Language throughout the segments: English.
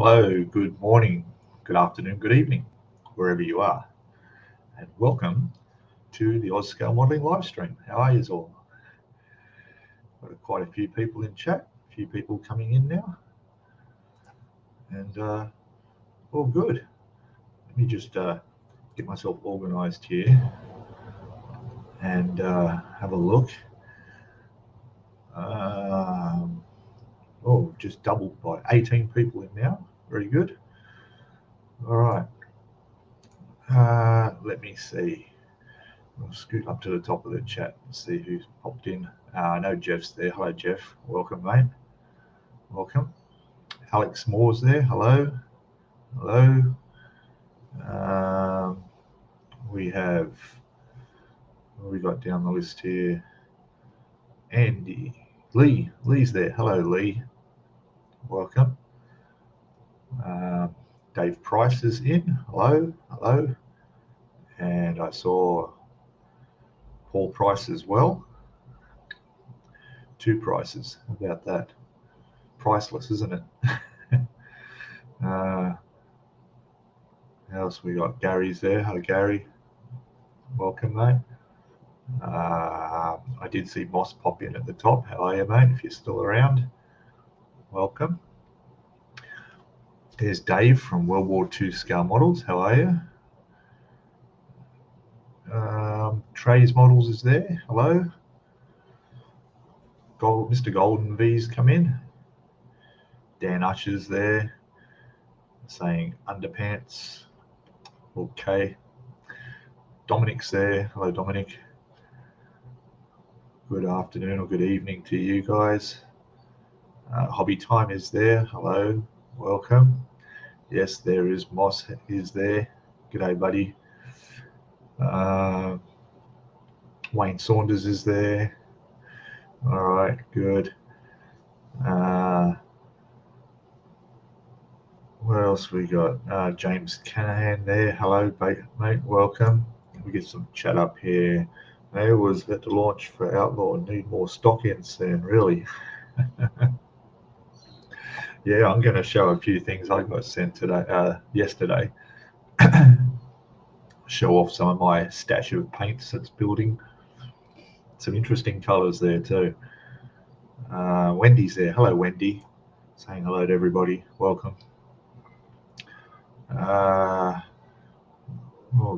Hello, good morning, good afternoon, good evening, wherever you are, and welcome to the Scale Modeling live stream. How are you all? Got quite a few people in chat, a few people coming in now, and all good. Let me just get myself organised here and have a look. Just doubled by 18 people in now. Very good. All right. Let me see. I'll scoot up to the top of the chat and see who's popped in. I know Jeff's there. Hello, Jeff. Welcome, mate. Welcome. Alex Moore's there. Hello. Hello. We have, what have we got down the list here? Andy. Lee. Lee's there. Hello, Lee. Welcome. Dave Price is in. Hello. Hello. And I saw Paul Price as well. Two prices. How about that? Priceless, isn't it? What else we got? Gary's there. Hello, Gary. Welcome, mate. I did see Moss pop in at the top. How are you, mate? If you're still around, welcome. There's Dave from World War II Scale Models. How are you? Trey's Models is there. Hello. Mr. Golden V's come in. Dan Usher's there saying underpants. Okay. Dominic's there. Hello, Dominic. Good afternoon or good evening to you guys. Hobby Time is there. Hello. Welcome. Yes, there is. Moss is there. G'day, buddy. Wayne Saunders is there. All right, good. What else we got? James Canahan there. Hello, mate. Welcome. We get some chat up here. They was at the launch for Outlaw and need more stock in soon, really. Yeah, I'm going to show a few things I got sent yesterday. Show off some of my stash of paints that's building. Some interesting colours there too. Wendy's there. Hello, Wendy. Saying hello to everybody. Welcome. Oh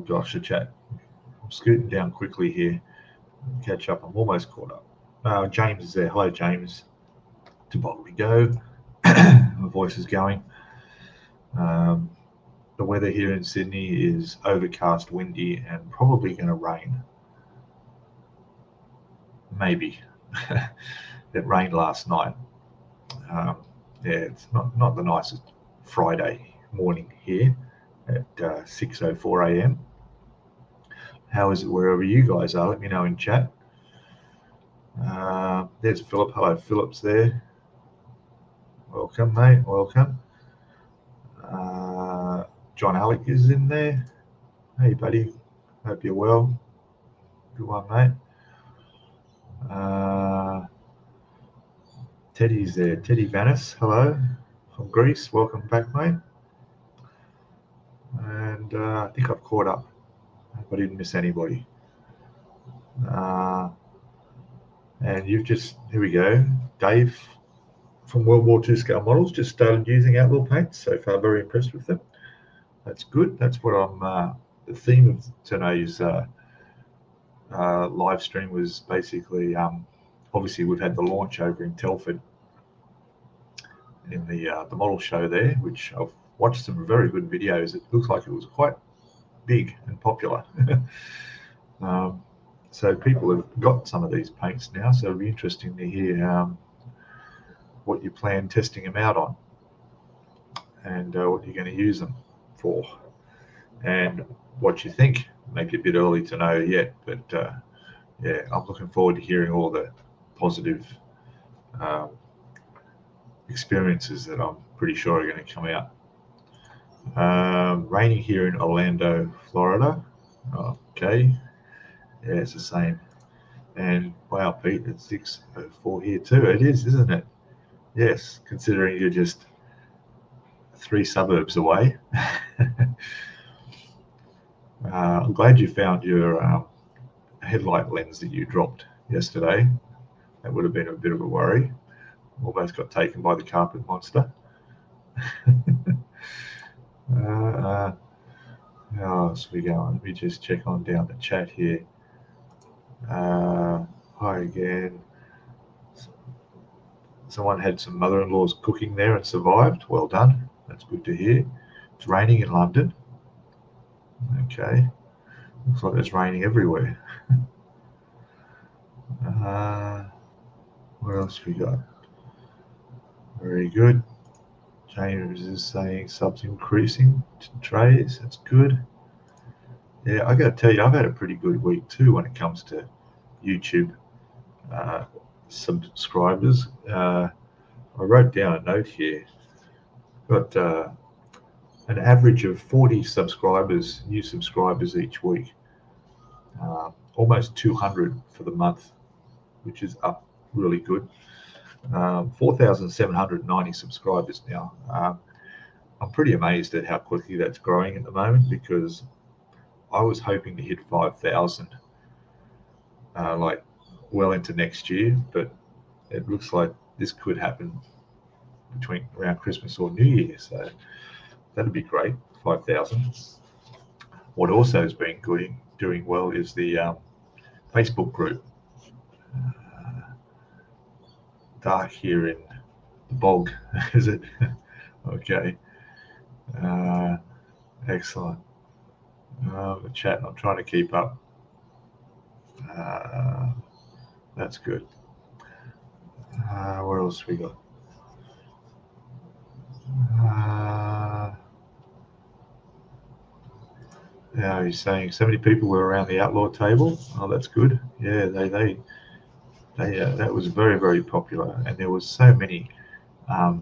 gosh, the chat. I'm scooting down quickly here. Catch up. I'm almost caught up. James is there. Hello, James. To bottle we go. My voice is going. The weather here in Sydney is overcast, windy, and probably going to rain. Maybe. It rained last night. Yeah, it's not the nicest Friday morning here at 6:04 a.m. How is it wherever you guys are? Let me know in chat. There's Philip. Hello, Philip's there. Welcome, mate. Welcome. John Alec is in there. Hey, buddy. Hope you're well. Good one, mate. Teddy's there. Teddy Vanis. Hello from Greece. Welcome back, mate. And I think I've caught up. I hope I didn't miss anybody. And you've just, here we go. Dave from World War II Scale Models just started using OutLaw Paints. So far, very impressed with them. That's good. That's what I'm, the theme of today's live stream was basically, obviously we've had the launch over in Telford in the model show there, which I've watched some very good videos. It looks like it was quite big and popular. So people have got some of these paints now, so it'll be interesting to hear what you plan testing them out on and what you're going to use them for and what you think. Maybe a bit early to know yet, but yeah, I'm looking forward to hearing all the positive experiences that I'm pretty sure are going to come out. Raining here in Orlando, Florida. Okay, yeah, it's the same. And wow, Pete, it's 6:04 here too. It is, isn't it? Yes, considering you're just 3 suburbs away. I'm glad you found your headlight lens that you dropped yesterday. That would have been a bit of a worry. Almost got taken by the carpet monster. How else we going? Let me just check on down the chat here. Hi again. Someone had some mother-in-law's cooking there and survived. Well done. That's good to hear. It's raining in London. Okay. Looks like it's raining everywhere. What else we got? Very good. James is saying subs increasing to trays. That's good. Yeah, I got to tell you, I've had a pretty good week too when it comes to YouTube subscribers. I wrote down a note here. Got an average of 40 subscribers, new subscribers each week. Almost 200 for the month, which is up really good. 4,790 subscribers now. I'm pretty amazed at how quickly that's growing at the moment, because I was hoping to hit 5,000 like well into next year, but it looks like this could happen between around Christmas or New Year, so that'd be great. 5,000. What also has been doing well is the Facebook group. Dark here in the bog, is it? Okay. Excellent. The chat, I'm trying to keep up. That's good. What else we got? Yeah, he's saying so many people were around the Outlaw table. Oh, that's good. Yeah, they that was very, very popular, and there was so many. I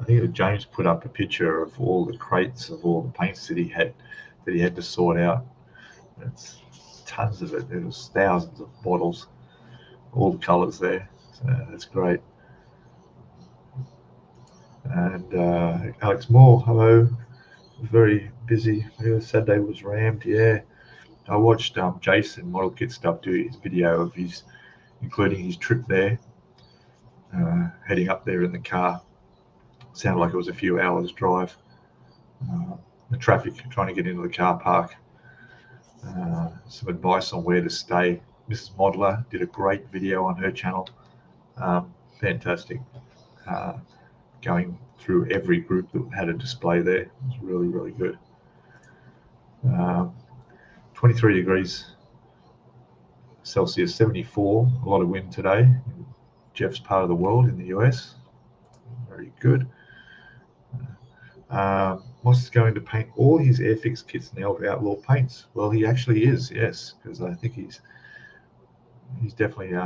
think James put up a picture of all the crates of all the paints that he had to sort out. It's tons of it. There was thousands of bottles, all the colours there. So that's great. And Alex Moore, hello. Very busy. Saturday was rammed. Yeah, I watched Jason Model Kit Stuff do his video of his, including his trip there, heading up there in the car. Sounded like it was a few hours drive. The traffic trying to get into the car park. Some advice on where to stay. Mrs. Modeler did a great video on her channel. Fantastic. Going through every group that had a display there. It was really, really good. 23 degrees Celsius, 74. A lot of wind today in Jeff's part of the world in the US. Very good. Moss is going to paint all his Airfix kits now with OutLaw Paints. Well, he actually is, yes, because I think he's definitely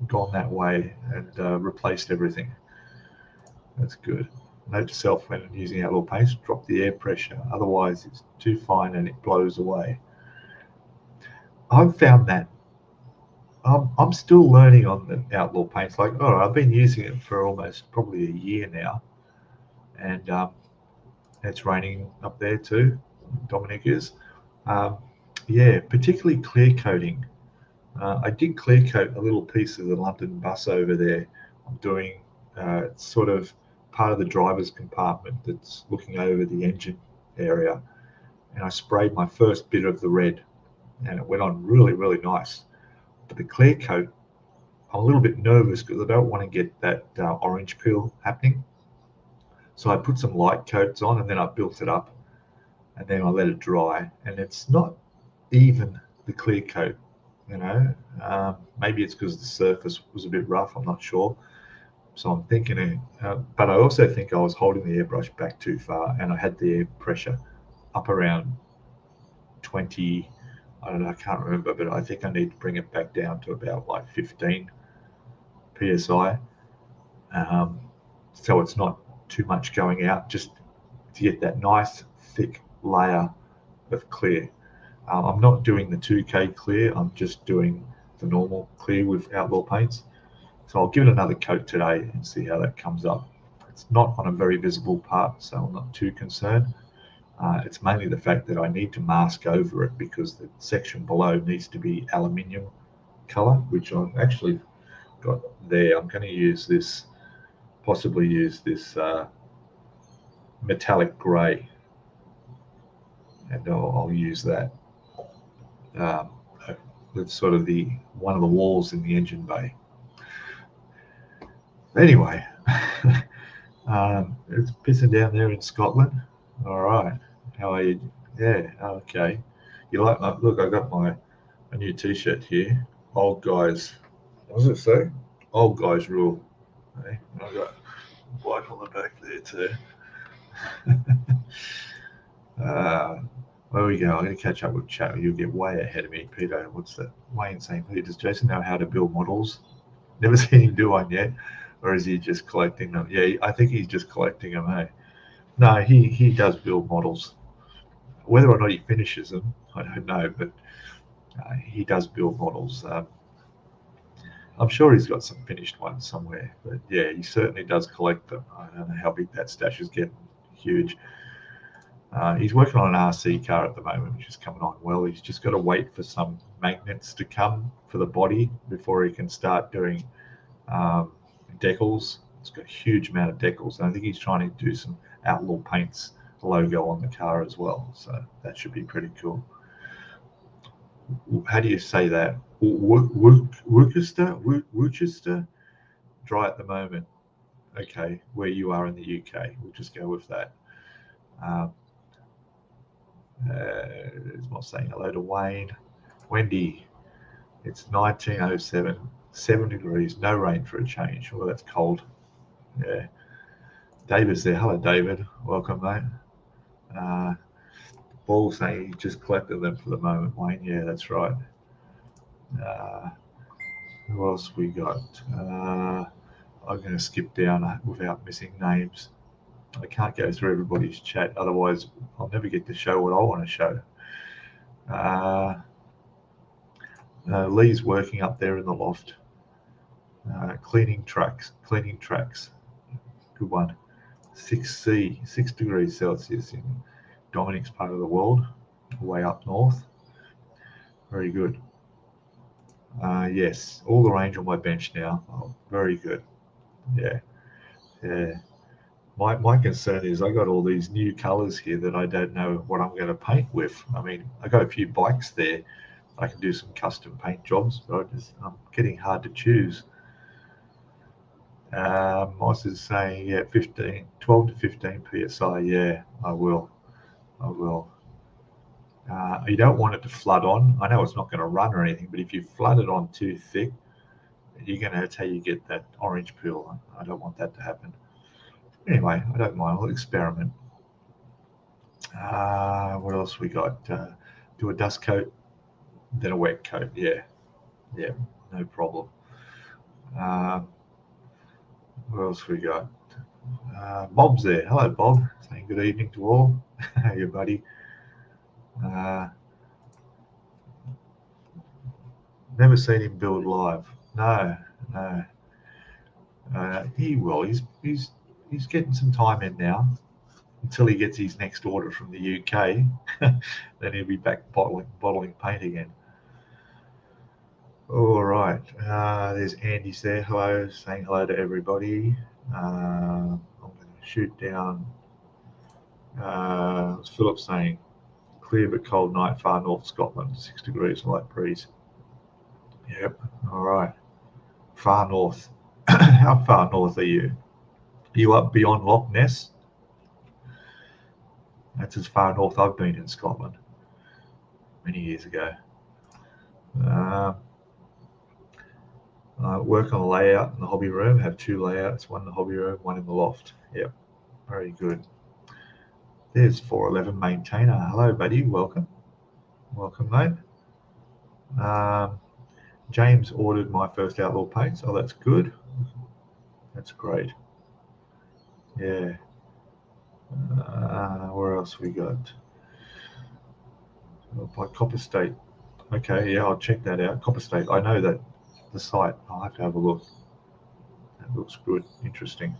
gone that way and replaced everything. That's good. Note to self when using OutLaw Paints, drop the air pressure. Otherwise, it's too fine and it blows away. I've found that. I'm still learning on the OutLaw Paints. Like, I've been using it for almost probably a year now. And it's raining up there too. Dominic is. Yeah, particularly clear coating. I did clear coat a little piece of the London bus over there. I'm doing sort of part of the driver's compartment that's looking over the engine area. And I sprayed my first bit of the red, and it went on really, really nice. But the clear coat, I'm a little bit nervous because I don't want to get that orange peel happening. So I put some light coats on, and then I built it up, and then I let it dry. And it's not even the clear coat, you know. Maybe it's because the surface was a bit rough. I'm not sure. So I'm thinking, but I also think I was holding the airbrush back too far, and I had the air pressure up around 20. I don't know. I can't remember, but I think I need to bring it back down to about like 15 psi. So it's not too much going out, just to get that nice thick layer of clear. I'm not doing the 2K clear, I'm just doing the normal clear with OutLaw Paints. So I'll give it another coat today and see how that comes up. It's not on a very visible part, so I'm not too concerned. It's mainly the fact that I need to mask over it because the section below needs to be aluminium color, which I've actually got there. I'm going to use this, possibly use this metallic grey, and I'll use that. With sort of one of the walls in the engine bay. Anyway, it's pissing down there in Scotland. All right, how are you? Yeah, okay. You like my look? I got a new T-shirt here. Old guys. What does it say? Old guys rule. Okay? I got a bloke on the back there too. Where we go? I'm going to catch up with chat. You'll get way ahead of me, Peter. What's that? Wayne saying, "Peter, does Jason know how to build models?" Never seen him do one yet, or is he just collecting them? Yeah, I think he's just collecting them. Hey, no, he does build models. Whether or not he finishes them, I don't know, but he does build models. I'm sure he's got some finished ones somewhere, but yeah, he certainly does collect them. I don't know how big that stash is getting. Huge. He's working on an RC car at the moment, which is coming on well. He's just got to wait for some magnets to come for the body before he can start doing decals. It's got a huge amount of decals, and I think he's trying to do some OutLaw Paints logo on the car as well. So that should be pretty cool. How do you say that? Worcester? Dry at the moment. Okay, where you are in the UK. We'll just go with that. It's not saying hello to Wayne. Wendy, it's 1907, 7 degrees, no rain for a change. Well, that's cold. Yeah. David's there. Hello, David. Welcome, mate. Paul saying he just collected them for the moment, Wayne. Yeah, that's right. Who else we got? I'm going to skip down without missing names. I can't go through everybody's chat, otherwise I'll never get to show what I want to show. Lee's working up there in the loft. Cleaning tracks. Good one. 6 degrees Celsius in Dominic's part of the world, way up north. Very good. Yes, all the range on my bench now. Oh, very good. Yeah. My concern is I got all these new colors here that I don't know what I'm going to paint with. I mean, I got a few bikes there. I can do some custom paint jobs, but I'm getting hard to choose. Moss is saying, yeah, 12 to 15 PSI. Yeah, I will. You don't want it to flood on. I know it's not going to run or anything, but if you flood it on too thick, you're going to have to get that orange peel. I don't want that to happen. Anyway, I don't mind. I'll experiment. What else we got? Do a dust coat, then a wet coat. Yeah, no problem. What else we got? Bob's there. Hello, Bob. Saying good evening to all. Hey, buddy. Never seen him build live. No. He will. He's getting some time in now until he gets his next order from the UK. Then he'll be back bottling paint again. All right. There's Andy's there. Hello, saying hello to everybody. I'm going to shoot down. Philip saying clear but cold night, far north Scotland, 6 degrees, light breeze. Yep. All right. Far north. How far north are you? Are you up beyond Loch Ness? That's as far north I've been in Scotland many years ago. Work on a layout in the hobby room. Have 2 layouts, one in the hobby room, one in the loft. Yep, very good. There's 411 maintainer. Hello, buddy. Welcome, mate. James ordered my first OutLaw Paints. Oh, that's good. That's great. Yeah. Where else we got? By Copper State. Okay, yeah, I'll check that out. Copper State. I know that the site. I'll have to have a look. That looks good. Interesting.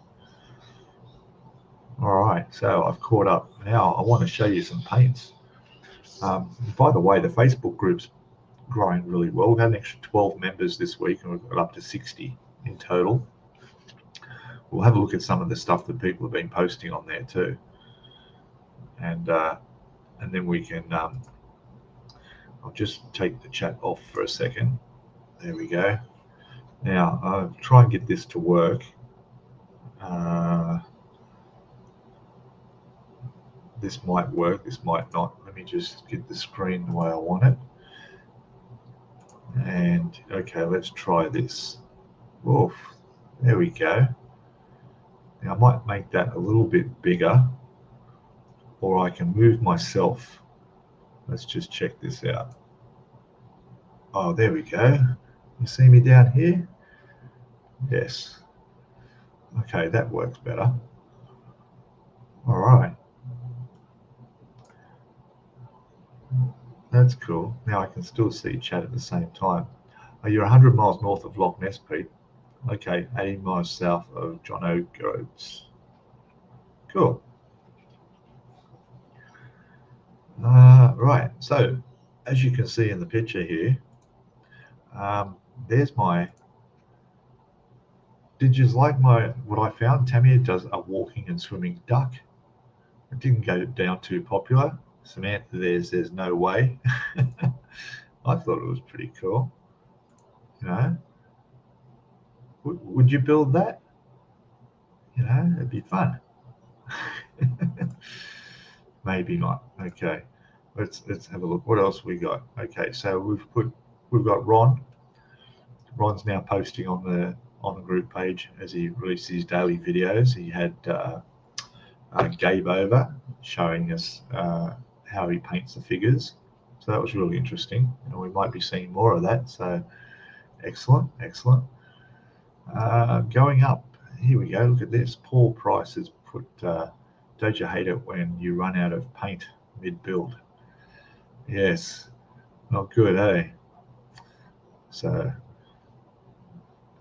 All right, so I've caught up. Now I want to show you some paints. By the way, the Facebook group's growing really well. We've had an extra 12 members this week, and we've got up to 60 in total. We'll have a look at some of the stuff that people have been posting on there too, and then we can. I'll just take the chat off for a second. There we go. Now I'll try and get this to work. This might work, this might not. Let me just get the screen the way I want it. And okay, let's try this. Oof, there we go. Now I might make that a little bit bigger, or I can move myself. Let's just check this out. Oh, there we go. You see me down here? Yes. Okay, that works better. All right. That's cool. Now I can still see chat at the same time. You're 100 miles north of Loch Ness, Pete. Okay, 80 miles south of John O'Groats. Cool. Right, so as you can see in the picture here, there's my. Did you like what I found? Tamia does a walking and swimming duck. It didn't go down too popular. Samantha there's no way. I thought it was pretty cool. You know, would you build that? You know, it'd be fun. Maybe not. Okay, let's have a look. What else we got? Okay, so we've got Ron. Ron's now posting on the group page as he releases his daily videos. He had Gabe over showing us how he paints the figures. So that was really interesting. And we might be seeing more of that. So excellent, excellent. Going up, here we go. Look at this. Paul Price has put, don't you hate it when you run out of paint mid-build? Yes, not good, eh? So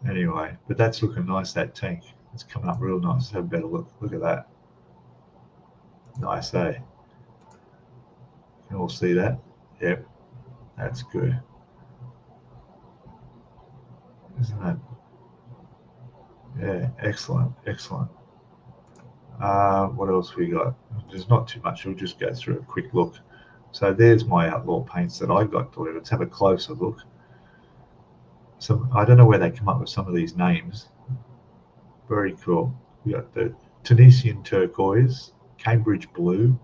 anyway, but that's looking nice, that tank. It's coming up real nice. Let's have a better look. Look at that. Nice, eh? You can all see that? Yep, that's good. Isn't that? Yeah, excellent, excellent. What else we got? There's not too much. We'll just go through a quick look. So there's my OutLaw Paints that I got delivered. Let's have a closer look. So I don't know where they come up with some of these names. Very cool. We got the Tunisian Turquoise, Cambridge Blue,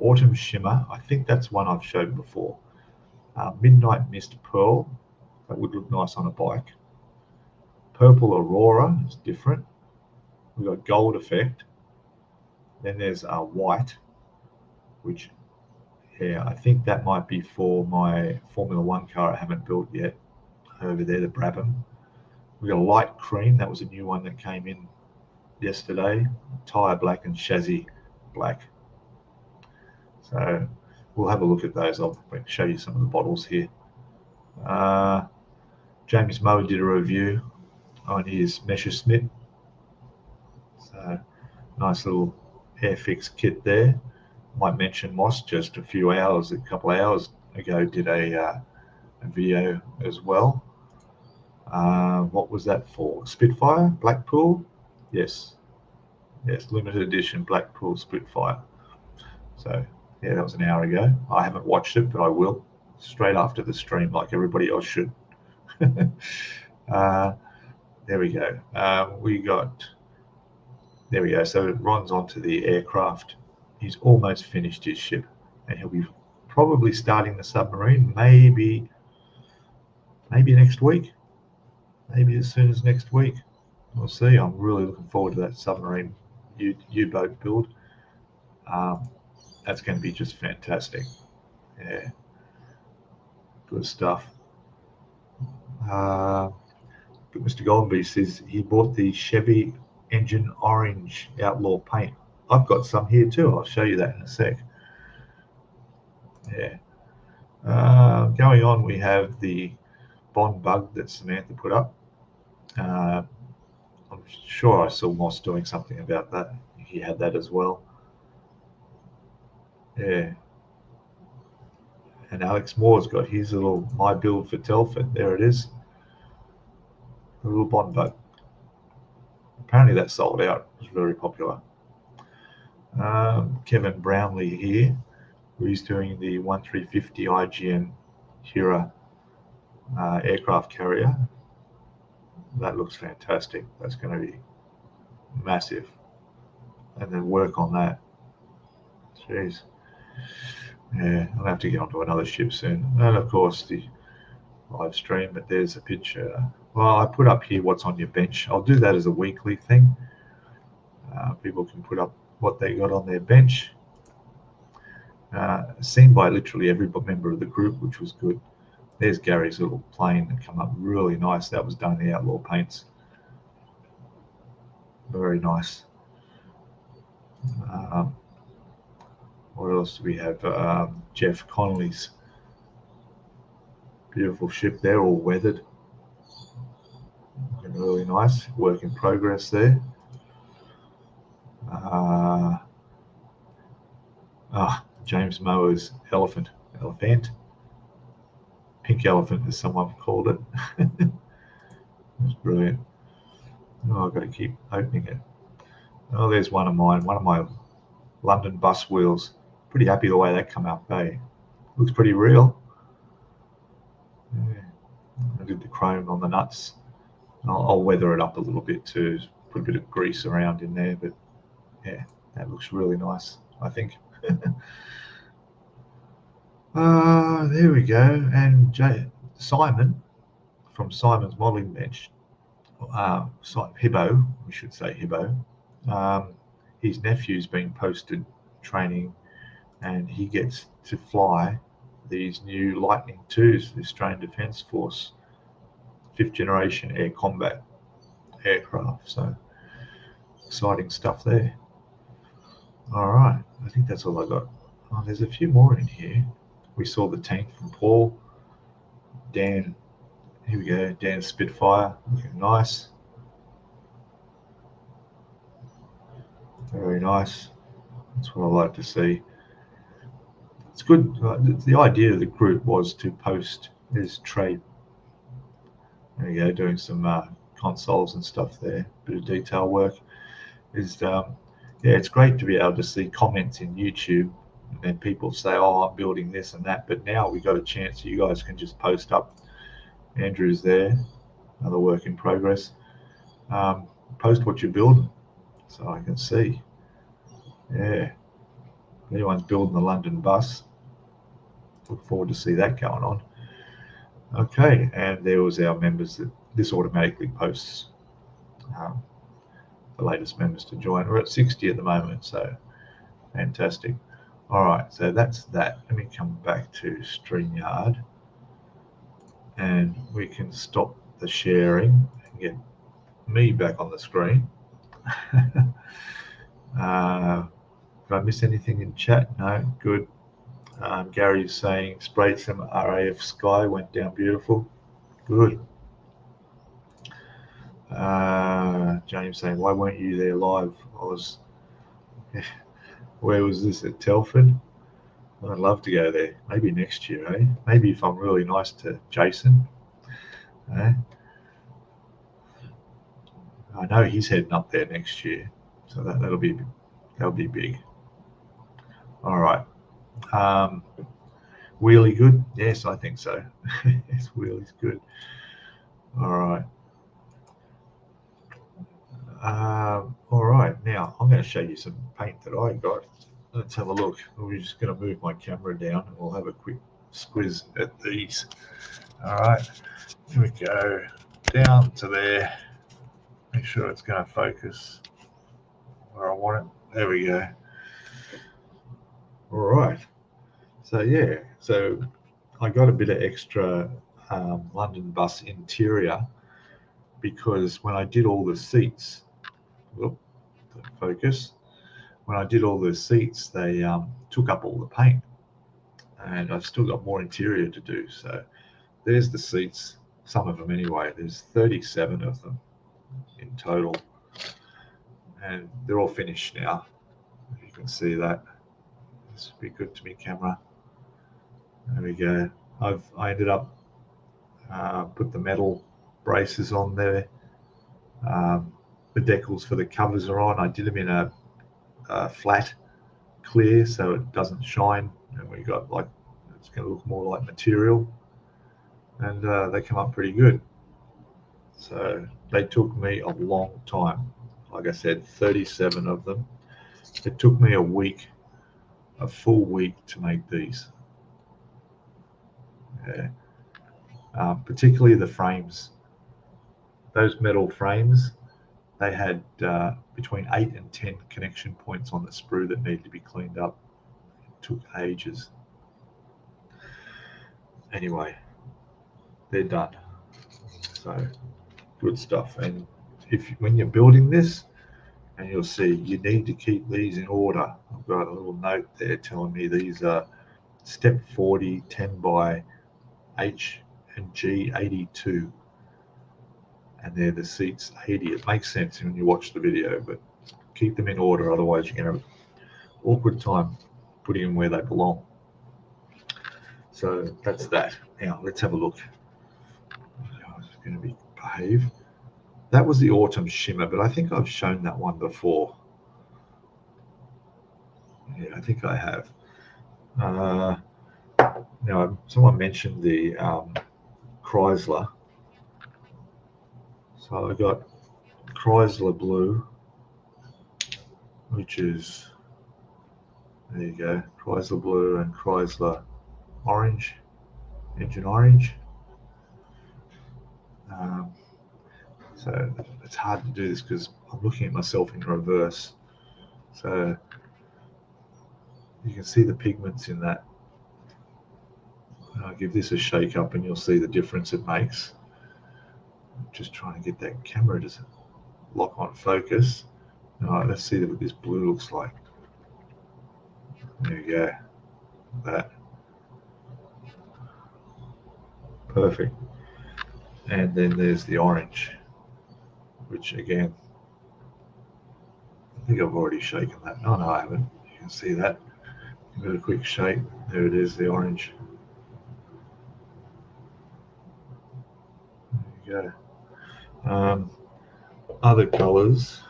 Autumn Shimmer. I think that's one I've showed before. Midnight Mist Pearl. That would look nice on a bike. Purple Aurora is different. We've got Gold Effect. Then there's White, which, yeah, I think that might be for my Formula One car I haven't built yet. Over there, the Brabham. We've got a Light Cream. That was a new one that came in yesterday. Tyre Black and Chassis Black. So we'll have a look at those. I'll show you some of the bottles here. James Moe did a review on his Messerschmitt. So nice little Airfix kit there. Might mention Moss just a couple hours ago did a video as well. What was that for? Spitfire? Blackpool? Yes, limited edition Blackpool Spitfire. So yeah, that was an hour ago. I haven't watched it, but I will straight after the stream, like everybody else should. There we go. There we go. So Ron's onto the aircraft. He's almost finished his ship, and he'll be probably starting the submarine maybe next week. Maybe as soon as next week. We'll see. I'm really looking forward to that submarine U-boat build. That's going to be just fantastic. Yeah, good stuff. Mr. Goldenby says he bought the Chevy Engine Orange OutLaw paint. I've got some here too. I'll show you that in a sec. Yeah. Going on, we have the Bond bug that Samantha put up. I'm sure I saw Moss doing something about that. he had that as well. Yeah. And Alex Moore's got his little My Build for Telford. There it is. A little Bond boat. Apparently that sold out. It was very popular. Kevin Brownlee here, who's doing the 1350 IGN Hira aircraft carrier. That looks fantastic. That's going to be massive. And then work on that. Jeez. Yeah, I'll have to get onto another ship soon. And of course the live stream, but there's a picture. Well, I put up here what's on your bench. I'll do that as a weekly thing. People can put up what they got on their bench. Seen by literally every member of the group, which was good. There's Gary's little plane that come up really nice. That was done in the OutLaw Paints. Very nice. What else do we have? Jeff Connolly's beautiful ship there, all weathered. Looking really nice. Work in progress there. James Mower's elephant. Pink elephant, as someone called it. That's brilliant. Oh, I've got to keep opening it. Oh, there's one of mine. One of my London bus wheels. Pretty happy the way that come out, eh? Looks pretty real. Yeah. I did the chrome on the nuts. I'll weather it up a little bit too. Put a bit of grease around in there, but yeah, that looks really nice, I think. There we go. And Simon from Simon's modelling bench, Hibbo, we should say Hibbo. His nephew's been posted training, and he gets to fly these new Lightning IIs, the Australian Defence Force 5th generation air combat aircraft. So exciting stuff there. All right, I think that's all I got. Oh, there's a few more in here. We saw the tank from Paul. Dan, here we go. Dan Spitfire, looking nice. Very nice. That's what I like to see. It's good. The idea of the group was to post this trade. There you go, doing some consoles and stuff there. Bit of detail work. Yeah, it's great to be able to see comments in YouTube. And people say, oh, I'm building this and that. But now we've got a chance. You guys can just post up. Andrew's there. Another work in progress. Post what you're building so I can see. Yeah. If anyone's building the London bus, look forward to see that going on. Okay, and there was our members that this automatically posts the latest members to join. We're at 60 at the moment, so fantastic. All right, so that's that. Let me come back to StreamYard, and we can stop the sharing and get me back on the screen. Did I miss anything in chat? No, good. Gary's saying sprayed some RAF Sky, went down beautiful. Good. James saying, why weren't you there live? I was. Where was this, at Telford? I'd love to go there. Maybe next year, eh? Maybe if I'm really nice to Jason. Eh? I know he's heading up there next year, so that'll be big. All right. Wheelie good? Yes, I think so. Yes, Wheelie's good. All right. All right. Now I'm going to show you some paint that I got. Let's have a look. We're just going to move my camera down and we'll have a quick squiz at these. All right. Here we go. Down to there. Make sure it's going to focus where I want it. There we go. All right. So yeah, so I got a bit of extra London bus interior because when I did all the seats, focus. When I did all the seats, they took up all the paint, and I've still got more interior to do. So there's the seats, some of them anyway. There's 37 of them in total, and they're all finished now. If you can see that, this would be good to me, camera. There we go. I ended up put the metal braces on there. The decals for the covers are on. I did them in a flat clear so it doesn't shine, and we got like, it's going to look more like material, and they come up pretty good. So they took me a long time. Like I said, 37 of them. It took me a week, a full week to make these. Yeah. Particularly the frames. Those metal frames, they had between 8 and 10 connection points on the sprue that needed to be cleaned up. It took ages. Anyway, they're done. So good stuff. And when you're building this, and you'll see you need to keep these in order. I've got a little note there telling me these are step 40 10 by H and G 82, and they're the seats 80. It makes sense when you watch the video, but keep them in order, otherwise you're going to have an awkward time putting them where they belong. So that's that. Now let's have a look. It's going to behave. That was the autumn shimmer, but I think I've shown that one before. Yeah, I think I have. Now, someone mentioned the Chrysler. So I got Chrysler blue, which is, there you go, Chrysler blue and Chrysler orange, engine orange. So it's hard to do this because I'm looking at myself in reverse. So you can see the pigments in that. I'll give this a shake up and you'll see the difference it makes. I'm just trying to get that camera to lock on focus. All right, let's see what this blue looks like. There you go. That. Perfect. And then there's the orange, which again, I think I've already shaken that. No, I haven't. You can see that. Give it a quick shake. There it is, the orange. There you go. Other colours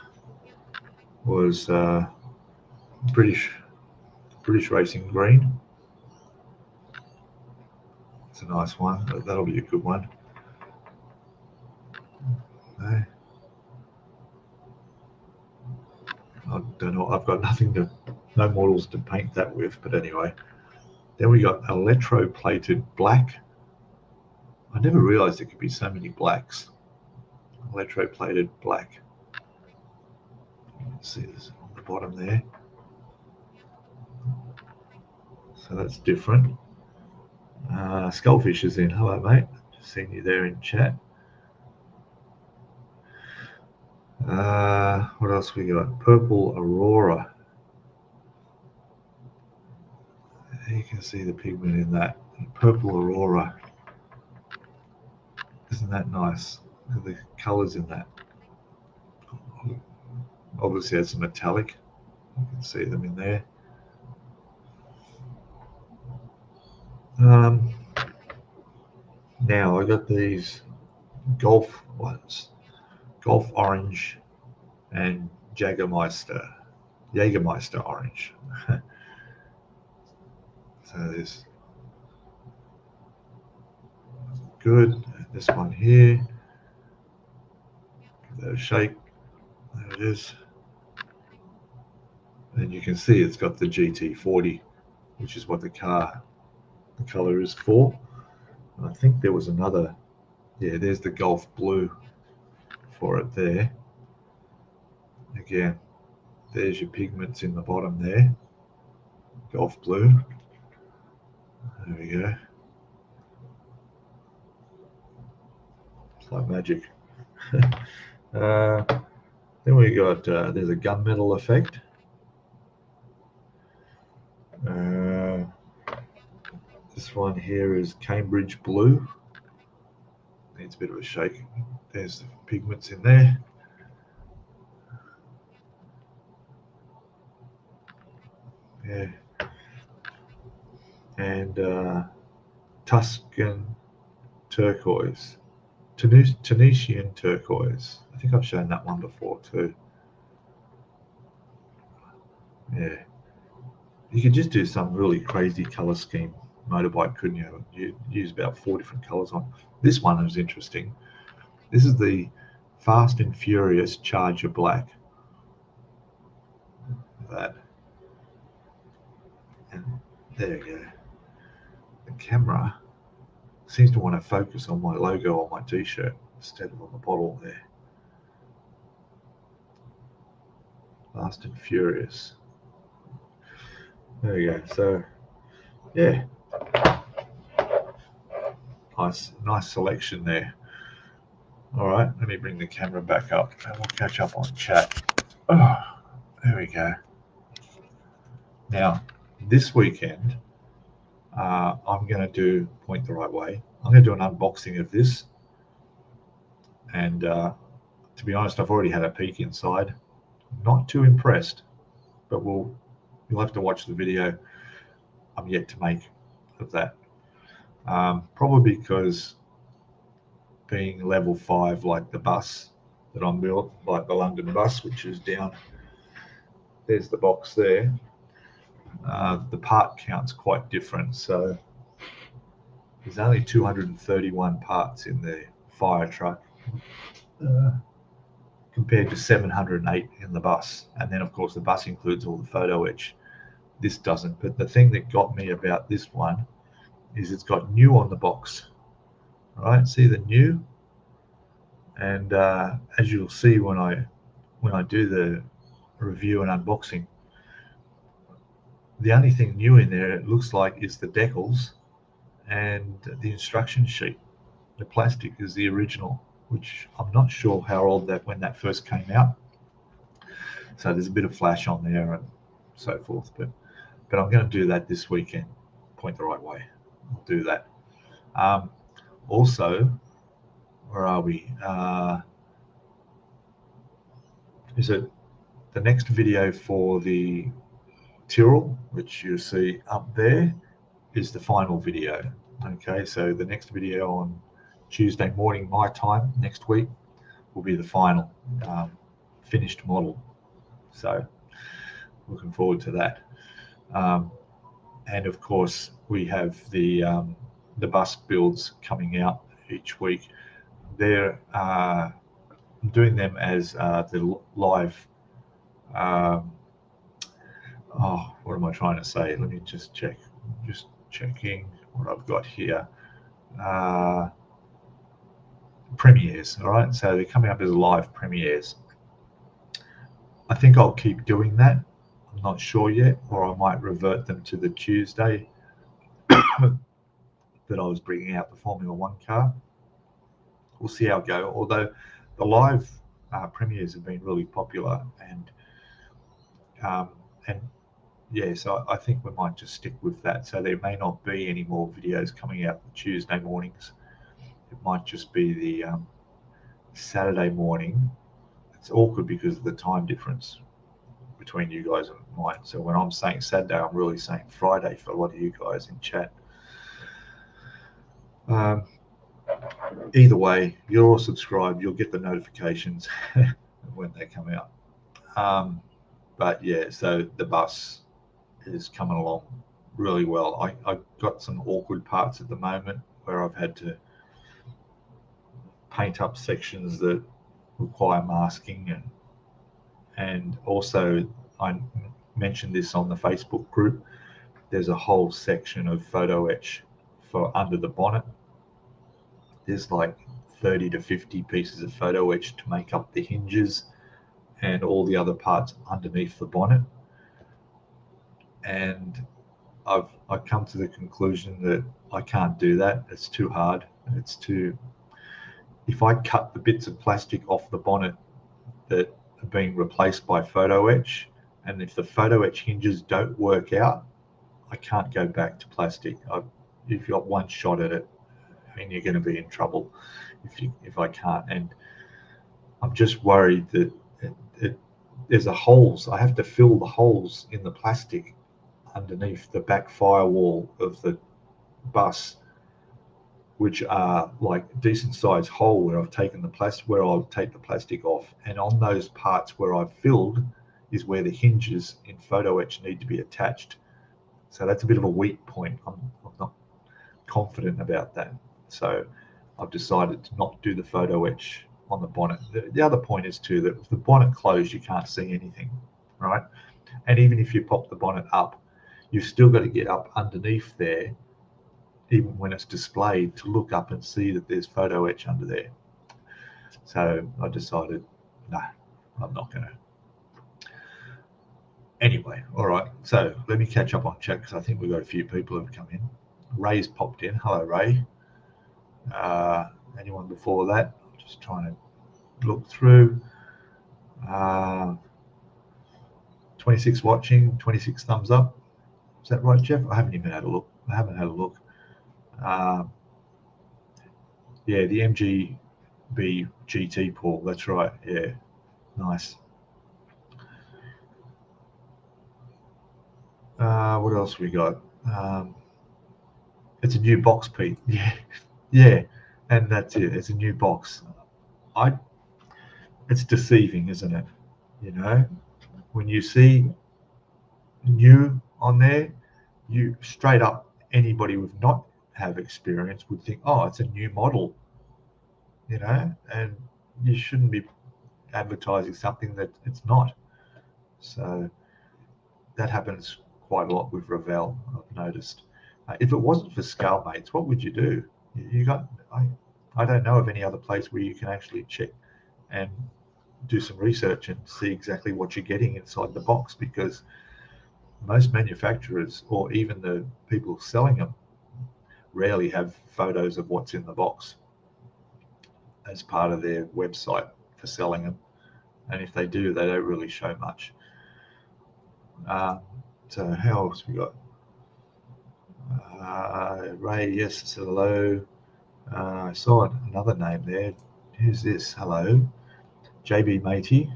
was British Racing Green. It's a nice one. That'll be a good one. Okay. I don't know. I've got no models to paint that with, but anyway. Then we got electroplated black. I never realised there could be so many blacks. Electroplated black. You can see this on the bottom there. So that's different. Skullfish is in. Hello, mate. Just seen you there in chat. What else we got? Purple Aurora. You can see the pigment in that. Purple Aurora. Isn't that nice? Look at the colours in that. Obviously it's metallic. You can see them in there. Now I got these Golf ones. Golf orange and Jägermeister orange. So there's good. This one here. Give that a shake. There it is. And you can see it's got the GT40, which is what the color is for. And I think there was another. Yeah, there's the Golf blue for it there. Again, there's your pigments in the bottom there. Golf blue. There we go. It's like magic. Then we got, there's a gunmetal effect. This one here is Cambridge blue. Needs a bit of a shake. There's the pigments in there. Yeah. And Tuscan turquoise, Tunisian turquoise. I think I've shown that one before too. Yeah, you could just do some really crazy color scheme motorbike, couldn't you? You use about 4 different colors on. This one is interesting. This is the Fast and Furious Charger Black. That, and there you go. The camera seems to want to focus on my logo on my t-shirt instead of on the bottle there. Fast and Furious. There you go. So yeah, nice selection there. All right, let me bring the camera back up and we'll catch up on chat. Oh, there we go. Now, this weekend, I'm going to do Point the Right Way. I'm going to do an unboxing of this. And to be honest, I've already had a peek inside. Not too impressed, but you'll have to watch the video I'm yet to make of that. Probably because being level 5, like the bus that I'm built, like the London bus, which is down, there's the box there. The part count's quite different, so there's only 231 parts in the fire truck compared to 708 in the bus. And then of course the bus includes all the photo etch. This doesn't. But the thing that got me about this one is it's got new on the box. All right, see the new? And as you'll see when I do the review and unboxing, the only thing new in there, it looks like, is the decals and the instruction sheet. The plastic is the original, which I'm not sure how old that when that first came out. So there's a bit of flash on there and so forth. But I'm going to do that this weekend. Point the Right Way. I'll do that. Also, where are we? Is it the next video for the Tyrrell, which you see up there, is the final video. Okay, so the next video on Tuesday morning my time next week will be the final finished model. So looking forward to that. And of course we have the bus builds coming out each week. They're doing them as the live. What am I trying to say? Let me just check. Just checking what I've got here. Premieres, all right? So they're coming up as live premieres. I think I'll keep doing that. I'm not sure yet, or I might revert them to the Tuesday that I was bringing out the Formula One car. We'll see how it goes. Although the live premieres have been really popular, and yeah, so I think we might just stick with that. So there may not be any more videos coming out Tuesday mornings. It might just be the Saturday morning. It's awkward because of the time difference between you guys and mine. So when I'm saying Saturday, I'm really saying Friday for a lot of you guys in chat. Either way, you're all subscribed. You'll get the notifications when they come out. But yeah, so the bus is coming along really well. I got some awkward parts at the moment where I've had to paint up sections that require masking, and also I mentioned this on the Facebook group. There's a whole section of photo etch for under the bonnet. There's like 30 to 50 pieces of photo etch to make up the hinges and all the other parts underneath the bonnet. And I've come to the conclusion that I can't do that. It's too hard. If I cut the bits of plastic off the bonnet that are being replaced by photo etch, and if the photo etch hinges don't work out, I can't go back to plastic. If you've got one shot at it, I mean, you're going to be in trouble if I can't. And I'm just worried that there's holes. I have to fill the holes in the plastic underneath the back firewall of the bus, which are like decent sized hole where I've taken the plastic, where I'll take the plastic off, and on those parts where I've filled is where the hinges in photo etch need to be attached. So that's a bit of a weak point. I'm not confident about that. So I've decided to not do the photo etch on the bonnet. The other point is too that with the bonnet closed, you can't see anything, right? And even if you pop the bonnet up, you've still got to get up underneath there, even when it's displayed, to look up and see that there's photo etch under there. So I decided, no, I'm not going to. Anyway, all right. So let me catch up on chat because I think we've got a few people who have come in. Ray's popped in. Hello, Ray. Anyone before that? I'm just trying to look through. 26 watching, 26 thumbs up. Is that right, Jeff? I haven't even had a look. I haven't had a look. Yeah, the MGB GT, Paul. That's right. Yeah, nice. What else we got? It's a new box, Pete. Yeah, yeah, and that's it. It's a new box. It's deceiving, isn't it? You know, when you see new on there, you straight up, anybody with not have experience would think, oh, it's a new model. You know, and you shouldn't be advertising something that it's not. So that happens quite a lot with Revell, I've noticed. If it wasn't for Scalemates, what would you do? I don't know of any other place where you can actually check and do some research and see exactly what you're getting inside the box, because most manufacturers or even the people selling them rarely have photos of what's in the box as part of their website for selling them. And if they do, they don't really show much. So how else we got? Ray, yes, it's hello. I saw another name there. Who's this? Hello. JB Matey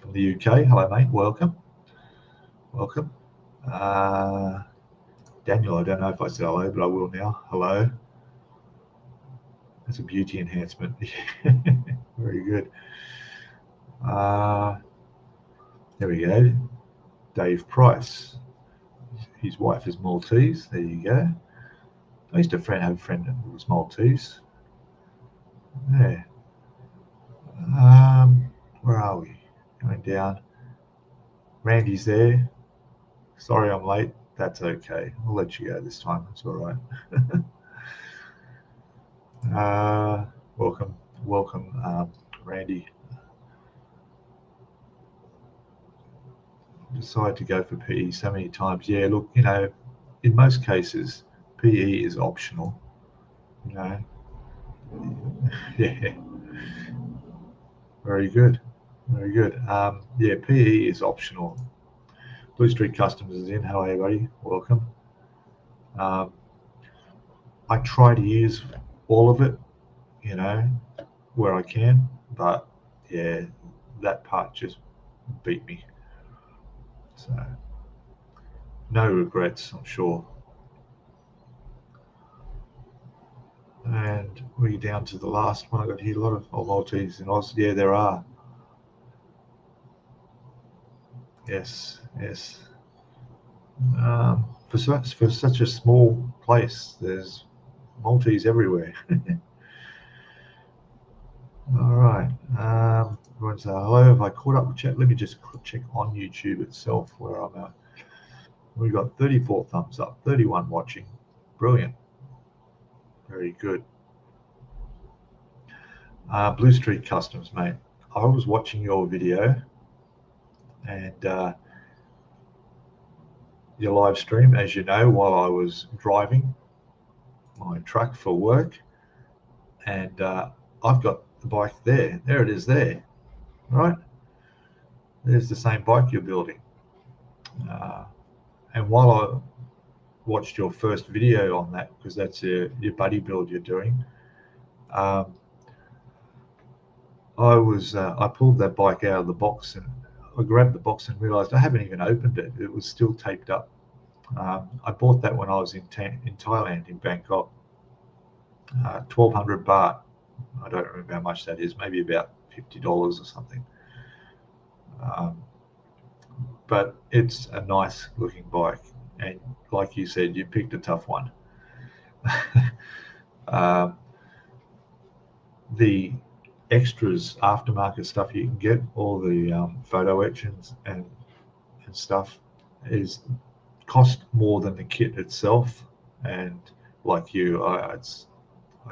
from the UK. Hello, mate. Welcome. Welcome. Daniel, I don't know if I said hello, but I will now. Hello. That's a beauty enhancement. Very good. There we go. Dave Price. His wife is Maltese. There you go. I used to have a friend who was Maltese. There. Where are we? Going down. Randy's there. Sorry I'm late. That's okay. I'll let you go this time. It's all right. Welcome, Randy. Decided to go for PE so many times. Yeah, look, you know, in most cases, PE is optional. You know. Yeah. Very good. Very good. Yeah, PE is optional. Blue Street Customs is in. How are you, buddy? Welcome. I try to use all of it, you know, where I can, but yeah, that part just beat me. So, no regrets, I'm sure. And we're down to the last one. I got here a lot of Maltese in Oz. Yeah, there are. Yes, yes. For such a small place, there's Maltese everywhere. All right. Everyone say hello. Have I caught up with chat? Let me just check on YouTube itself where I'm at. We've got 34 thumbs up, 31 watching. Brilliant. Very good. Blue Street Customs, mate. I was watching your video and your live stream, as you know, while I was driving my truck for work, and I've got the bike there. There it is there, right? There's the same bike you're building. And while I watched your first video on that, because that's your buddy build you're doing, I pulled that bike out of the box and I grabbed the box and realized I haven't even opened it. It was still taped up I bought that when I was in Thailand, in Bangkok. 1,200 baht. I don't remember how much that is, maybe about $50 or something. But it's a nice looking bike, and like you said, you picked a tough one. The extras, aftermarket stuff you can get, all the photo etchings and stuff, is cost more than the kit itself. And like you, I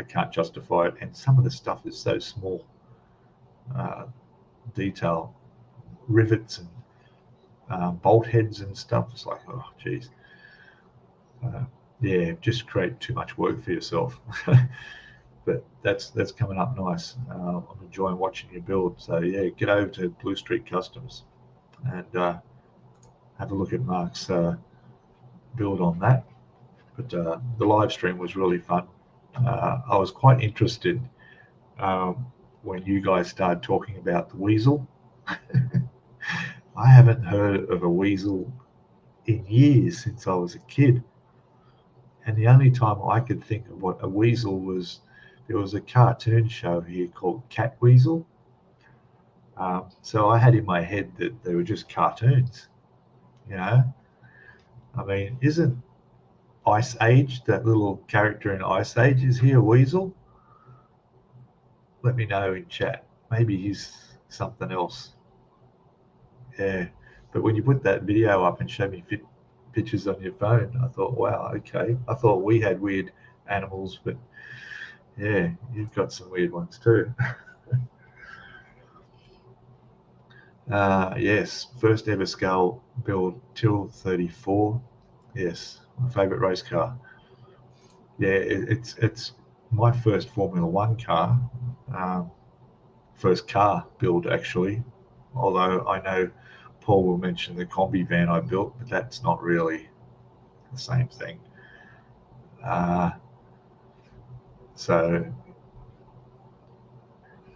can't justify it. And some of the stuff is so small, detail, rivets and bolt heads and stuff. It's like, oh, geez. Yeah, just create too much work for yourself. But that's coming up nice. I'm enjoying watching you build. So yeah, get over to Blue Street Customs and have a look at Mark's build on that. But the live stream was really fun. I was quite interested when you guys started talking about the weasel. I haven't heard of a weasel in years, since I was a kid. And the only time I could think of what a weasel was, there was a cartoon show here called Cat Weasel. So I had in my head that they were just cartoons, you know. I mean, isn't Ice Age, that little character in Ice Age, is he a weasel? Let me know in chat. Maybe he's something else. Yeah, but when you put that video up and showed me pictures on your phone, I thought, wow, okay. I thought we had weird animals, but yeah, you've got some weird ones too. Yes, first ever scale build till 34. Yes, my favourite race car. Yeah, it's my first Formula One car, first car build actually. Although I know Paul will mention the combi van I built, but that's not really the same thing. So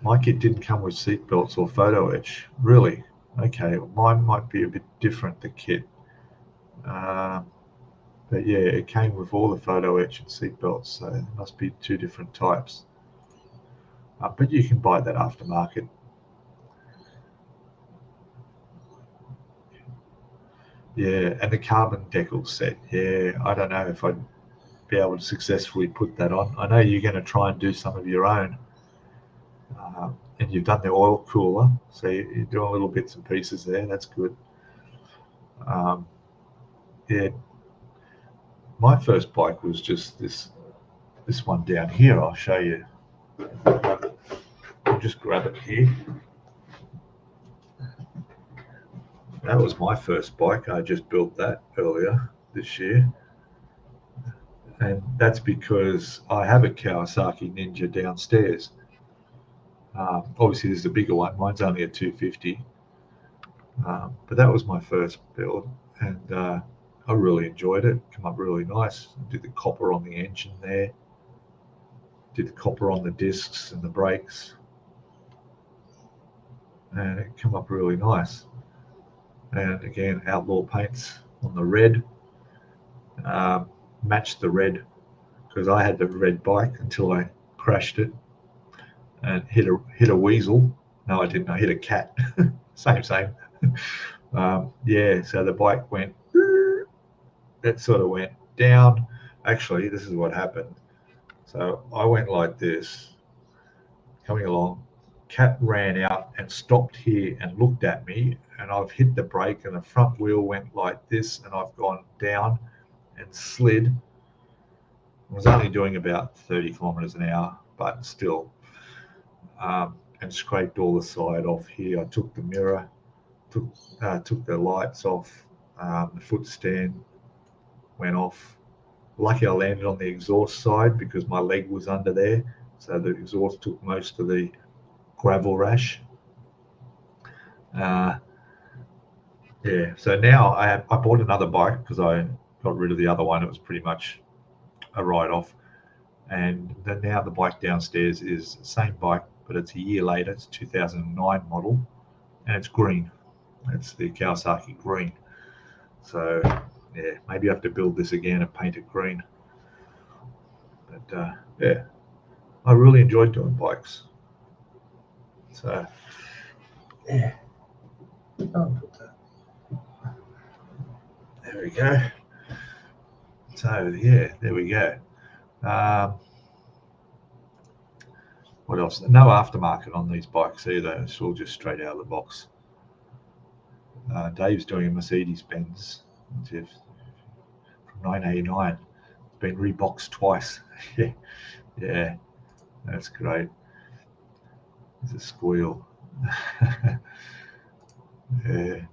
my kit didn't come with seat belts or photo etch. Really? Okay, mine might be a bit different, the kit. But yeah, it came with all the photo etch and seat belts, so there must be two different types. But you can buy that aftermarket. Yeah, and the carbon decal set. Yeah, I don't know if I'd be able to successfully put that on. I know you're going to try and do some of your own. And you've done the oil cooler, so you're doing little bits and pieces there. That's good. Yeah, my first bike was just this one down here. I'll show you. I'll just grab it here. That was my first bike. I just built that earlier this year. And that's because I have a Kawasaki Ninja downstairs. Obviously, there's a bigger one. Mine's only a 250. But that was my first build. And I really enjoyed it. Come up really nice. Did the copper on the engine there. Did the copper on the discs and the brakes. And it came up really nice. And again, OutLaw Paints on the red. Matched the red because I had the red bike until I crashed it and hit a weasel. No, I didn't. I hit a cat. same. Yeah, so the bike went. It sort of went down. Actually, this is what happened. So I went like this, coming along. Cat ran out and stopped here and looked at me, and I've hit the brake, and the front wheel went like this, and I've gone down and slid. I was only doing about 30 kilometers an hour, but still, and scraped all the side off here. I took the mirror, took the lights off, the foot stand went off. Lucky I landed on the exhaust side because my leg was under there, so the exhaust took most of the gravel rash. Yeah, so now I bought another bike because I got rid of the other one. It was pretty much a write-off. And then now the bike downstairs is the same bike, but it's a year later. It's 2009 model, and it's green. It's the Kawasaki green. So Yeah, maybe I have to build this again and paint it green. But yeah, I really enjoyed doing bikes. So yeah, I'll put that. There we go. So yeah, there we go. What else? No aftermarket on these bikes either. It's all just straight out of the box. Dave's doing a Mercedes-Benz from 1989. It's been reboxed twice. Yeah, yeah, that's great. It's a squeal. Yeah.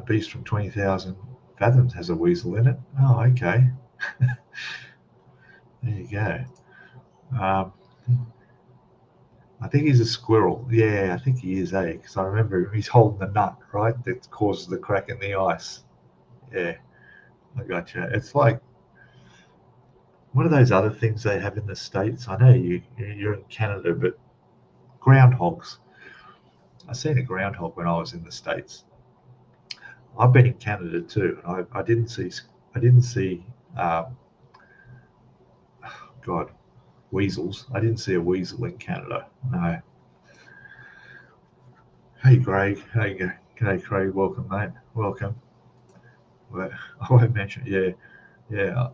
Beast from 20,000 Fathoms has a weasel in it. Oh, okay. There you go. I think he's a squirrel. Yeah, I think he is, eh? Because I remember he's holding the nut, right? That causes the crack in the ice. Yeah, I gotcha. It's like, what are those other things they have in the States? I know you're in Canada, but groundhogs. I seen a groundhog when I was in the States. I've been in Canada too, and I didn't see God, weasels. I didn't see a weasel in Canada. No. Hey Greg, how you go? G'day Craig, welcome mate, welcome. Well, I won't mention it. Yeah.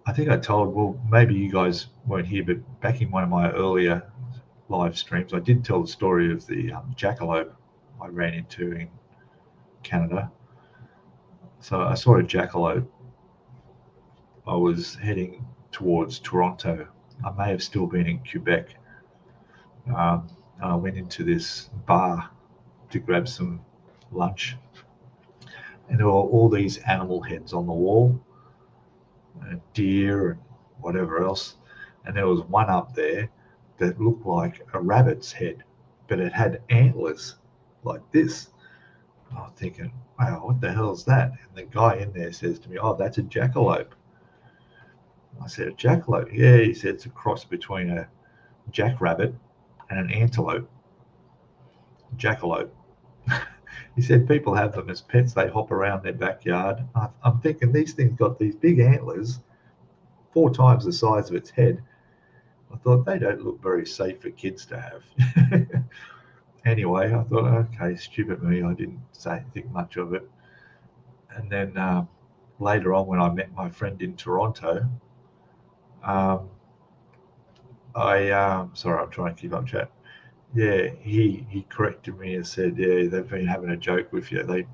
I think I told, well, maybe you guys weren't here, but back in one of my earlier live streams, I did tell the story of the jackalope I ran into in Canada. So I saw a jackalope. I was heading towards Toronto. I may have still been in Quebec. I went into this bar to grab some lunch, and there were all these animal heads on the wall, deer and whatever else, and there was one up there that looked like a rabbit's head, but it had antlers like this. I'm thinking, wow, what the hell is that? And the guy in there says to me, oh, that's a jackalope. I said, a jackalope? Yeah, he said, it's a cross between a jackrabbit and an antelope. Jackalope. He said people have them as pets. They hop around their backyard. I'm thinking these things got these big antlers, 4 times the size of its head. I thought they don't look very safe for kids to have. Anyway, I thought, okay, stupid me. I didn't think much of it. And then later on, when I met my friend in Toronto, sorry, I'm trying to keep up chat. Yeah, he corrected me and said, yeah, they've been having a joke with you. They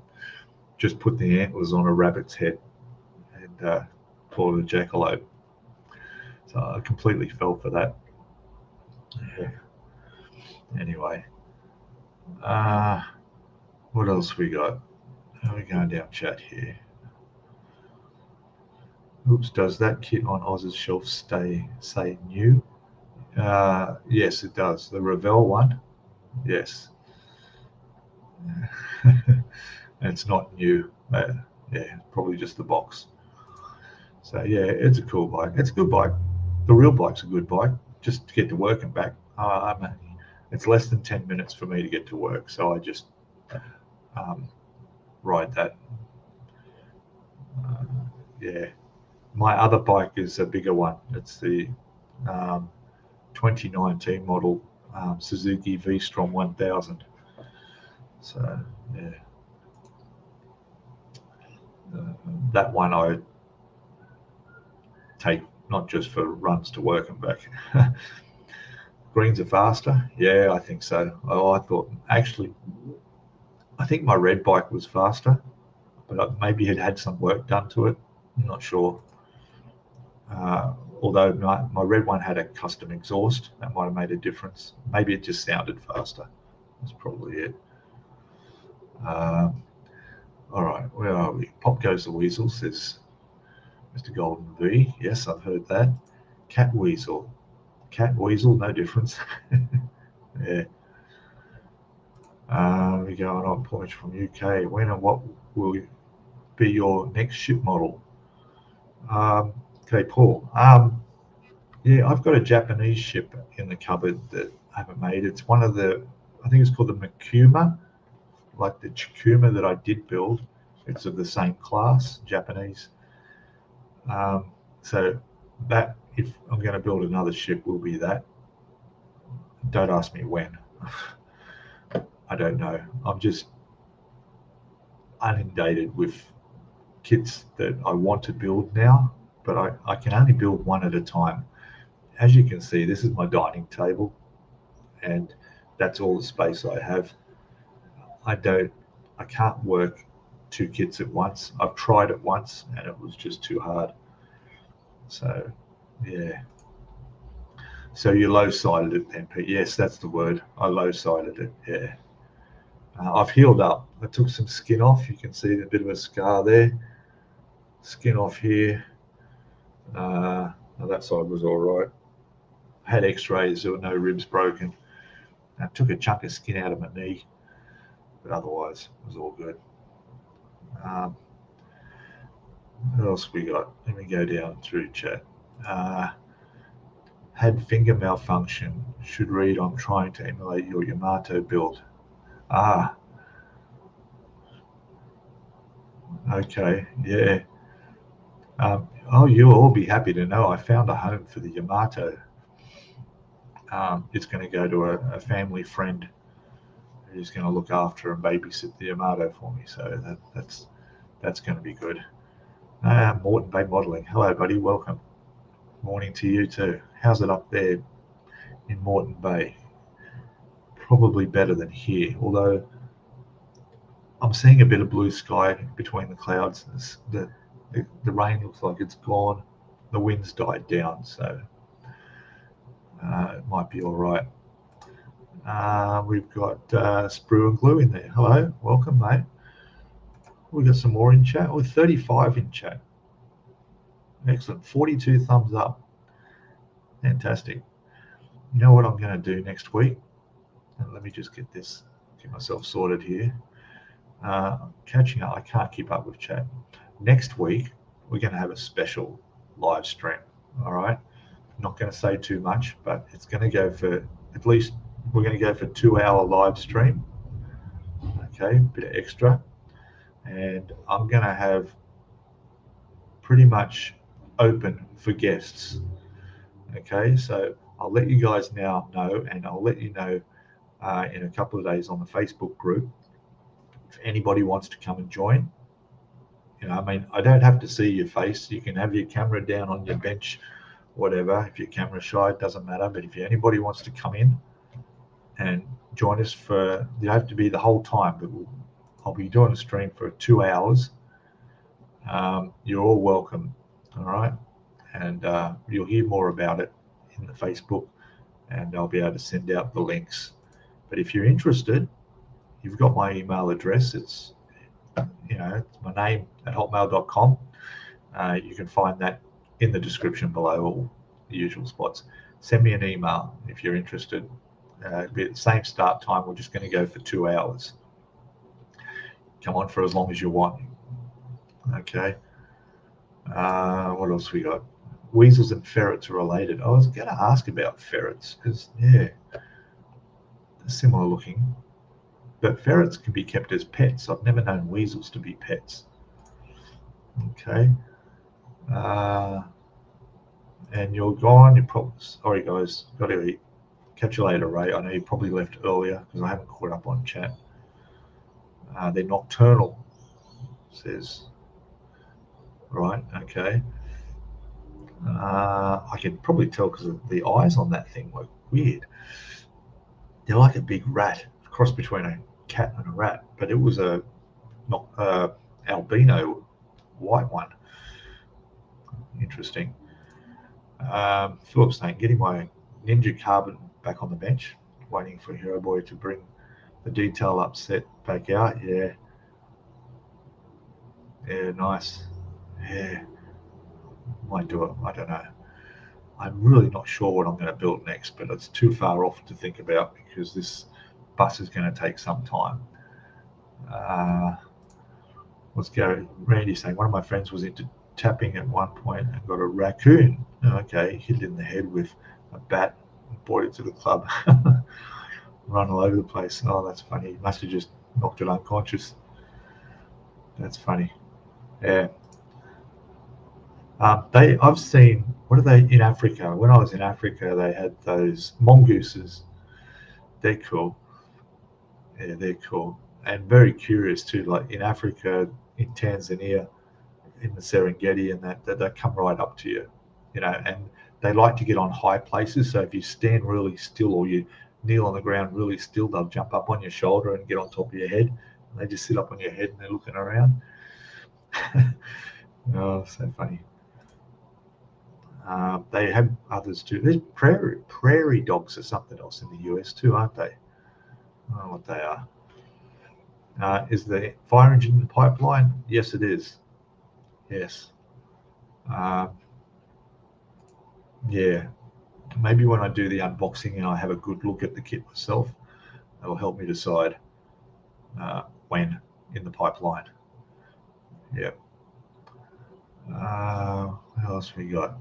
just put the antlers on a rabbit's head and called it a jackalope. So I completely fell for that. Yeah. Anyway, what else we got? How are we going down chat here? Oops, does that kit on Oz's shelf say new? Yes, it does. The Revell one, yes. It's not new. Yeah, probably just the box. So yeah, it's a cool bike. It's a good bike. The real bike's a good bike. Just to get to work and back. It's less than 10 minutes for me to get to work, so I just ride that. Yeah. My other bike is a bigger one. It's the 2019 model Suzuki V-Strom 1000. So yeah, that one I take not just for runs to work and back. Greens are faster. Yeah, I think so. Oh, I think my red bike was faster, but maybe it had some work done to it. I'm not sure. Although my red one had a custom exhaust, that might have made a difference. Maybe it just sounded faster. That's probably it. All right, where are we? Pop goes the weasel, says Mr. Golden V. Yes, I've heard that. Cat weasel. Cat weasel, no difference. Yeah. We're going on points from UK. When and what will be your next ship model? Okay, Paul. Yeah, I've got a Japanese ship in the cupboard that I haven't made. It's one of the, I think it's called the Makuma, like the Chikuma that I did build. It's of the same class, Japanese. So that, if I'm going to build another ship, will be that. Don't ask me when. I don't know. I'm just inundated with kits that I want to build now, but I can only build one at a time. As you can see, this is my dining table, and that's all the space I have. I can't work 2 kits at once. I've tried it once and it was just too hard. So yeah. So you low-sided it then, Pete? Yes, that's the word. I low-sided it, yeah. I've healed up. I took some skin off. You can see a bit of a scar there. Skin off here. That side was all right. Had x-rays, there were no ribs broken. I took a chunk of skin out of my knee, but otherwise it was all good. What else we got? Let me go down through chat. Had finger malfunction. Should read, I'm trying to emulate your Yamato build. Okay, yeah. You'll all be happy to know I found a home for the Yamato. It's going to go to a family friend who's going to look after and babysit the Yamato for me. So that's going to be good. Moreton Bay Modeling. Hello, buddy. Welcome. Morning to you too. How's it up there in Moreton Bay? Probably better than here, although I'm seeing a bit of blue sky between the clouds. The rain looks like it's gone. The wind's died down, so it might be all right. We've got Sprue and Glue in there. Hello, welcome, mate. We've got some more in chat. We're 35 in chat. Excellent. 42 thumbs up. Fantastic. You know what I'm going to do next week? And let me just get myself sorted here. Catching up, I can't keep up with chat. Next week, we're going to have a special live stream. All right. I'm not going to say too much, but it's going to go for at least, we're going to go for 2-hour live stream. Okay, a bit of extra. And I'm going to have pretty much open for guests. Okay, so I'll let you guys now know, and I'll let you know in a couple of days on the Facebook group if anybody wants to come and join. You know, I mean, I don't have to see your face. You can have your camera down on your bench, whatever. If you're camera shy, it doesn't matter. But if anybody wants to come in and join us you have to be the whole time, but I'll be doing a stream for 2 hours. You're all welcome, all right? And you'll hear more about it in the Facebook, and I'll be able to send out the links. But if you're interested, you've got my email address. It's my name at hotmail.com. You can find that in the description below, all the usual spots. Send me an email if you're interested. It'll be at the same start time. We're just going to go for 2 hours. Come on for as long as you want. Okay. What else we got? Weasels and ferrets are related. I was going to ask about ferrets because, yeah, they're similar looking. But ferrets can be kept as pets. I've never known weasels to be pets. Okay. And you're gone. You're probably, sorry guys, got to eat. Catch you later, Ray. I know you probably left earlier because I haven't caught up on chat. They're nocturnal, says. Right, okay. I can probably tell because the eyes on that thing were weird. They're like a big rat, a cross between a cat and a rat, but it was a albino white one. Interesting. Philip's saying, getting my Ninja Carbon back on the bench, waiting for Hero Boy to bring the detail upset back out. Yeah, nice. Yeah, might do it. I don't know. I'm really not sure what I'm going to build next, but it's too far off to think about because this bus is going to take some time. Let's go. Randy saying, one of my friends was into tapping at one point and got a raccoon. Okay, hit it in the head with a bat and brought it to the club. Run all over the place. Oh, that's funny. He must have just knocked it unconscious. That's funny. Yeah. I've seen, what are they in Africa? When I was in Africa, they had those mongooses. They're cool. Yeah, they're cool. And very curious too, like in Africa, in Tanzania, in the Serengeti and that they come right up to you, and they like to get on high places. So if you stand really still or you kneel on the ground really still, they'll jump up on your shoulder and get on top of your head. And they just sit up on your head and they're looking around. Oh, so funny. They have others too. There's prairie dogs or something else in the US too, aren't they? I don't know what they are. Is the fire engine in the pipeline? Yes, it is. Yes. Um, yeah. Maybe when I do the unboxing and I have a good look at the kit myself, that'll help me decide when in the pipeline. Yeah. What else we got?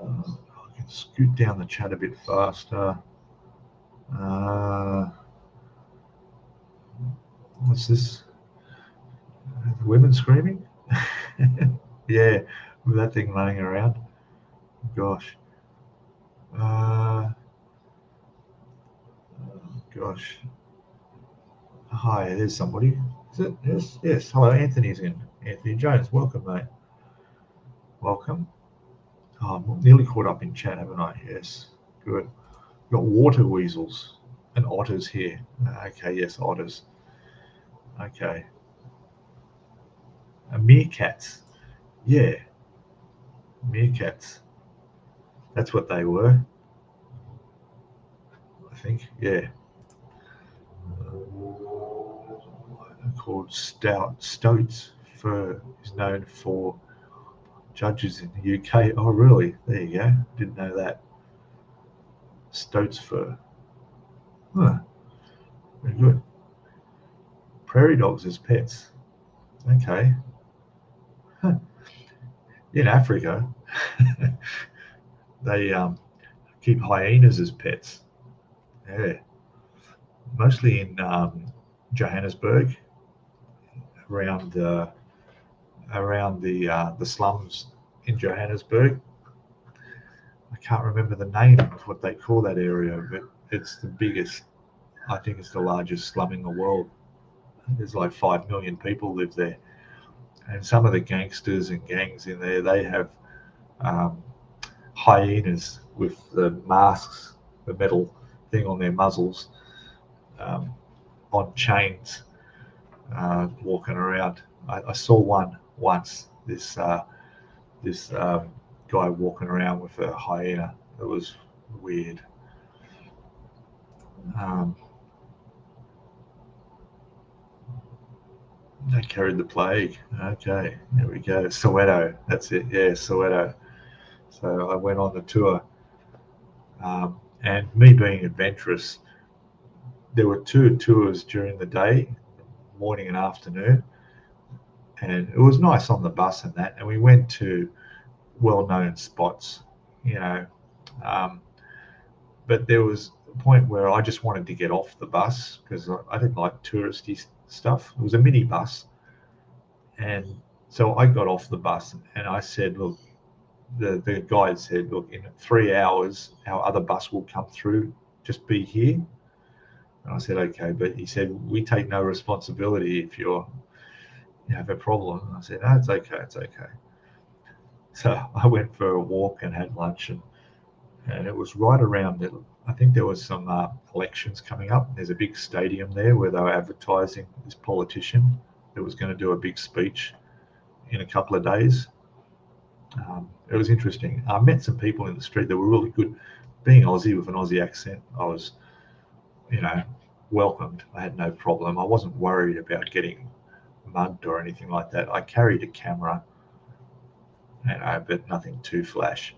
I can scoot down the chat a bit faster. What's this? Women screaming? Yeah, with that thing running around. Gosh. Gosh. Hi, there's somebody. Is it? Yes, yes. Hello, Anthony's in. Anthony Jones, welcome, mate. Welcome. Oh, I'm nearly caught up in chat, haven't I? Yes, good. Got water weasels and otters here. Okay, yes, otters. Okay. Meerkats. Yeah, meerkats. That's what they were, I think. Yeah. Called Stoats fur is known for judges in the UK. Oh, really? There you go. Didn't know that. Stoats fur. Huh. Very good. Prairie dogs as pets. Okay. Huh. In Africa, they keep hyenas as pets. Yeah. Mostly in Johannesburg, around the slums in Johannesburg. I can't remember the name of what they call that area, but it's the biggest. I think it's the largest slum in the world. There's like 5 million people live there, and some of the gangsters and gangs in there, they have um, hyenas with the masks, the metal thing on their muzzles, um, on chains, walking around. I saw one once. This guy walking around with a hyena. It was weird. Um, they carried the plague. Okay, there we go. Soweto. That's it. Yeah, Soweto. So I went on the tour, and me being adventurous, there were two tours during the day, morning and afternoon, and it was nice on the bus and that. And we went to well-known spots, you know, um, but there was a point where I just wanted to get off the bus because I didn't like touristy stuff. It was a mini bus, and so I got off the bus and I said, "Look," the guide said, "Look, in 3 hours, our other bus will come through. Just be here." And I said, "Okay," but he said, "We take no responsibility if you have a problem." And I said, "No, it's okay, it's okay." So I went for a walk and had lunch, and it was right around it. I think there was some elections coming up. There's a big stadium there where they were advertising this politician that was going to do a big speech in a couple of days. It was interesting. I met some people in the street that were really good. Being Aussie with an Aussie accent, I was, you know, welcomed. I had no problem. I wasn't worried about getting mugged or anything like that. I carried a camera, but nothing too flash.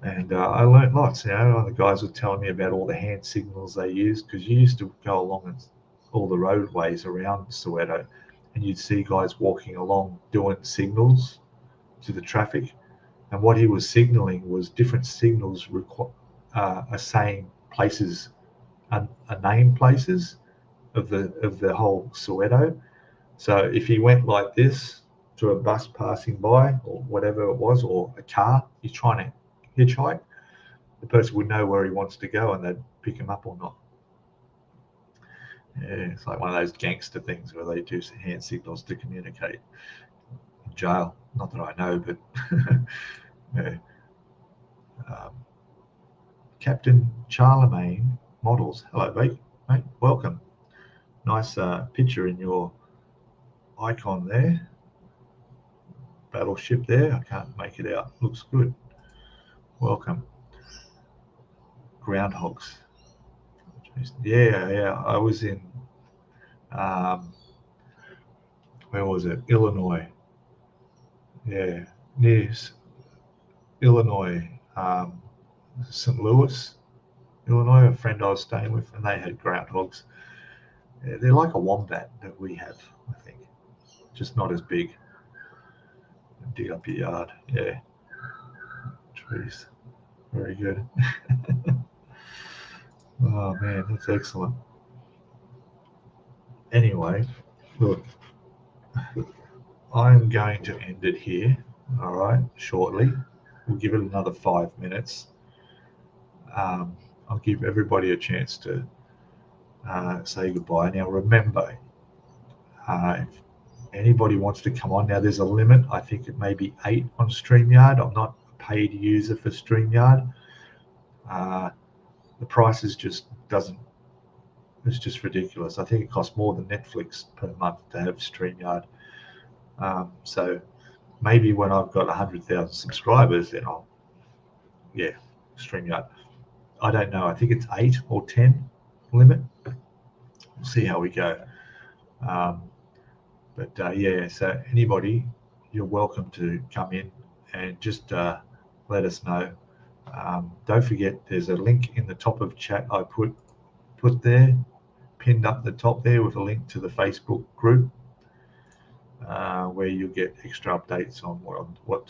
And I learned lots. The guys were telling me about all the hand signals they used, because you used to go along all the roadways around Soweto, and you'd see guys walking along doing signals to the traffic. And what he was signaling was different signals are saying places, are named places of the whole Soweto. So if he went like this to a bus passing by or whatever it was, or a car, he's trying to hitchhike, the person would know where he wants to go and they'd pick him up or not. Yeah, it's like one of those gangster things where they do hand signals to communicate in jail. Not that I know, but yeah. Captain Charlemagne Models. Hello, mate. Welcome. Nice picture in your icon there. Battleship there. I can't make it out. Looks good. Welcome. Groundhogs. Yeah. I was in, where was it? Illinois. Yeah, near Illinois, St. Louis, Illinois. A friend I was staying with, and they had groundhogs. Yeah, they're like a wombat that we have, I think, just not as big. Dig up your yard. Yeah. Trees. Very good. Oh man, that's excellent. Anyway, look, I'm going to end it here, all right, shortly. We'll give it another 5 minutes. I'll give everybody a chance to say goodbye. Now, remember, if anybody wants to come on, now there's a limit. I think it may be 8 on StreamYard. I'm not a paid user for StreamYard. The price is just it's just ridiculous. I think it costs more than Netflix per month to have StreamYard. So maybe when I've got 100,000 subscribers, then StreamYard. I don't know. I think it's 8 or 10 limit. We'll see how we go. So anybody, you're welcome to come in and just let us know. Don't forget, there's a link in the top of chat I put there, pinned up the top there, with a link to the Facebook group, where you'll get extra updates on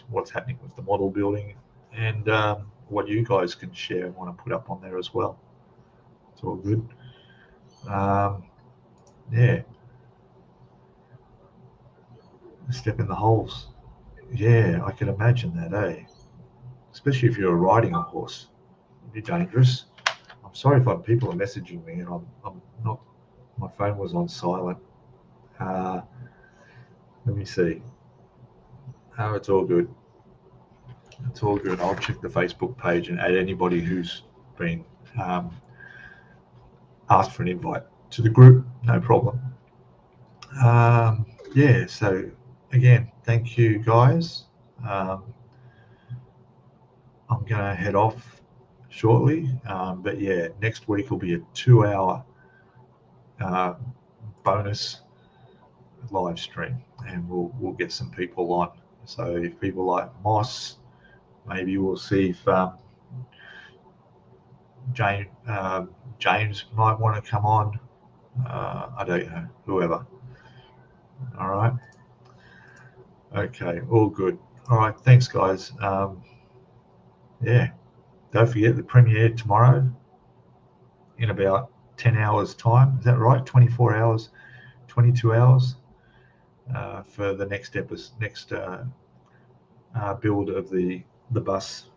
what's happening with the model building, and what you guys can share and want to put up on there as well. It's all good. Step in the holes. Yeah, I can imagine that, eh? Especially if you're riding a horse. It'd be dangerous. I'm sorry if people are messaging me and I'm not, my phone was on silent. Let me see. Oh, it's all good. It's all good. I'll check the Facebook page and add anybody who's been asked for an invite to the group. No problem. So again, thank you guys. I'm going to head off shortly, but yeah, next week will be a 2-hour bonus live stream, and we'll get some people on. So if people like Moss, maybe we'll see if James might want to come on. I don't know, whoever. All right. Okay, all good. All right, thanks, guys. Don't forget the premiere tomorrow in about 10 hours time. Is that right? 24 hours, 22 hours for the next build of the bus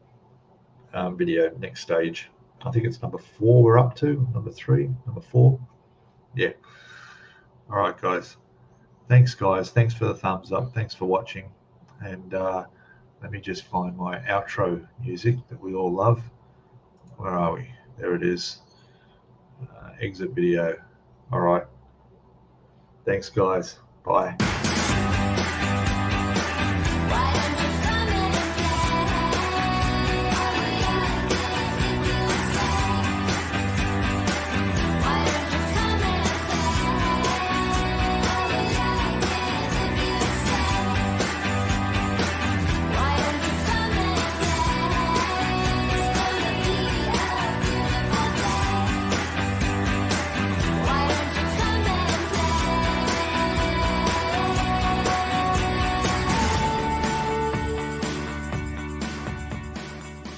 video, next stage. I think it's number 4 we're up to, number 3, number 4. Yeah. All right, guys. Thanks, guys. Thanks for the thumbs up. Thanks for watching. And let me just find my outro music that we all love. Where are we? There it is. Exit video. All right. Thanks, guys. Bye.